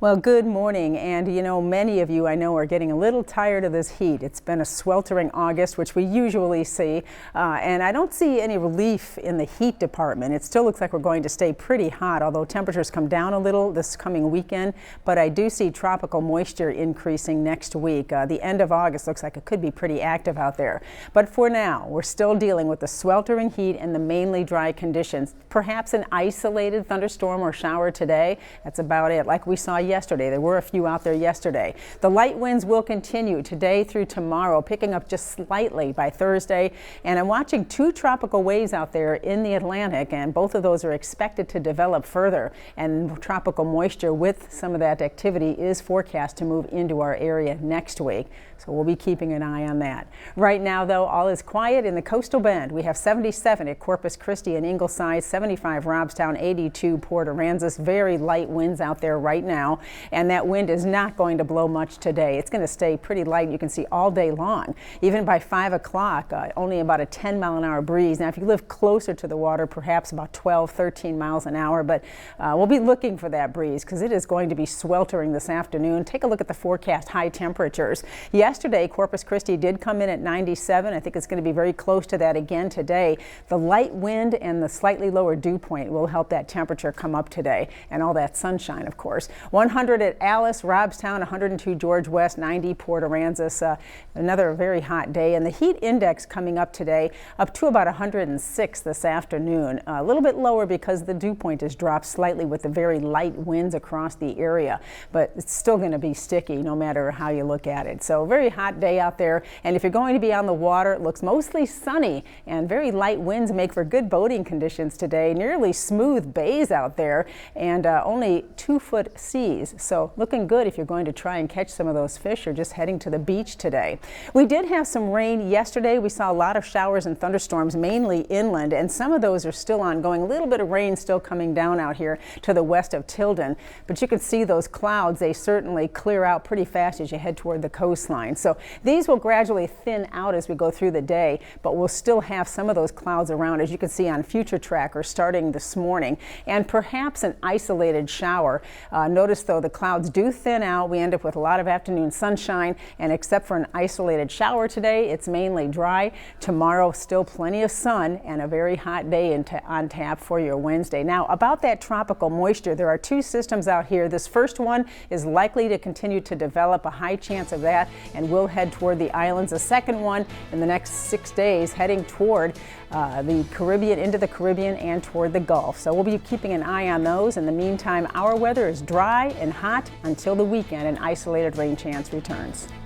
Well, good morning. And many of you I know are getting a little tired of this heat. It's been a sweltering August, which we usually see. And I don't see any relief in the heat department. It still looks like we're going to stay pretty hot, although temperatures come down a little this coming weekend. But I do see tropical moisture increasing next week. The end of August looks like it could be pretty active out there. But for now, we're still dealing with the sweltering heat and the mainly dry conditions. Perhaps an isolated thunderstorm or shower today. That's about it. Like we saw yesterday. There were a few out there yesterday. The light winds will continue today through tomorrow, picking up just slightly by Thursday. And I'm watching two tropical waves out there in the Atlantic, and both of those are expected to develop further. And tropical moisture with some of that activity is forecast to move into our area next week. So we'll be keeping an eye on that. Right now, though, all is quiet in the coastal bend. We have 77 at Corpus Christi and Ingleside, 75 Robstown, 82 Port Aransas. Very light winds out there right now. And that wind is not going to blow much today. It's going to stay pretty light. You can see all day long. Even by 5 o'clock, only about a 10-mile-an-hour breeze. Now, if you live closer to the water, perhaps about 12, 13 miles an hour. But we'll be looking for that breeze because it is going to be sweltering this afternoon. Take a look at the forecast high temperatures. Yesterday, Corpus Christi did come in at 97. I think it's going to be very close to that again today. The light wind and the slightly lower dew point will help that temperature come up today, and all that sunshine, of course. 100 at Alice, Robstown, 102 George West, 90 Port Aransas. Another very hot day, and the heat index coming up today up to about 106 this afternoon. A little bit lower because the dew point has dropped slightly with the very light winds across the area, but it's still going to be sticky no matter how you look at it. So very hot day out there, and if you're going to be on the water, it looks mostly sunny, and very light winds make for good boating conditions today. Nearly smooth bays out there, and only 2-foot seas. So looking good if you're going to try and catch some of those fish or just heading to the beach today. We did have some rain yesterday. We saw a lot of showers and thunderstorms, mainly inland, and some of those are still ongoing. A little bit of rain still coming down out here to the west of Tilden, but you can see those clouds. They certainly clear out pretty fast as you head toward the coastline. So these will gradually thin out as we go through the day, but we'll still have some of those clouds around, as you can see on future trackers starting this morning, and perhaps an isolated shower. Notice though the clouds do thin out. We end up with a lot of afternoon sunshine, and except for an isolated shower today, it's mainly dry. Tomorrow, still plenty of sun and a very hot day on tap for your Wednesday. Now, about that tropical moisture, there are two systems out here. This first one is likely to continue to develop, a high chance of that, and will head toward the islands. The second one in the next 6 days heading toward the Caribbean, into the Caribbean and toward the Gulf. So we'll be keeping an eye on those. In the meantime, our weather is dry and hot until the weekend. An isolated rain chance returns.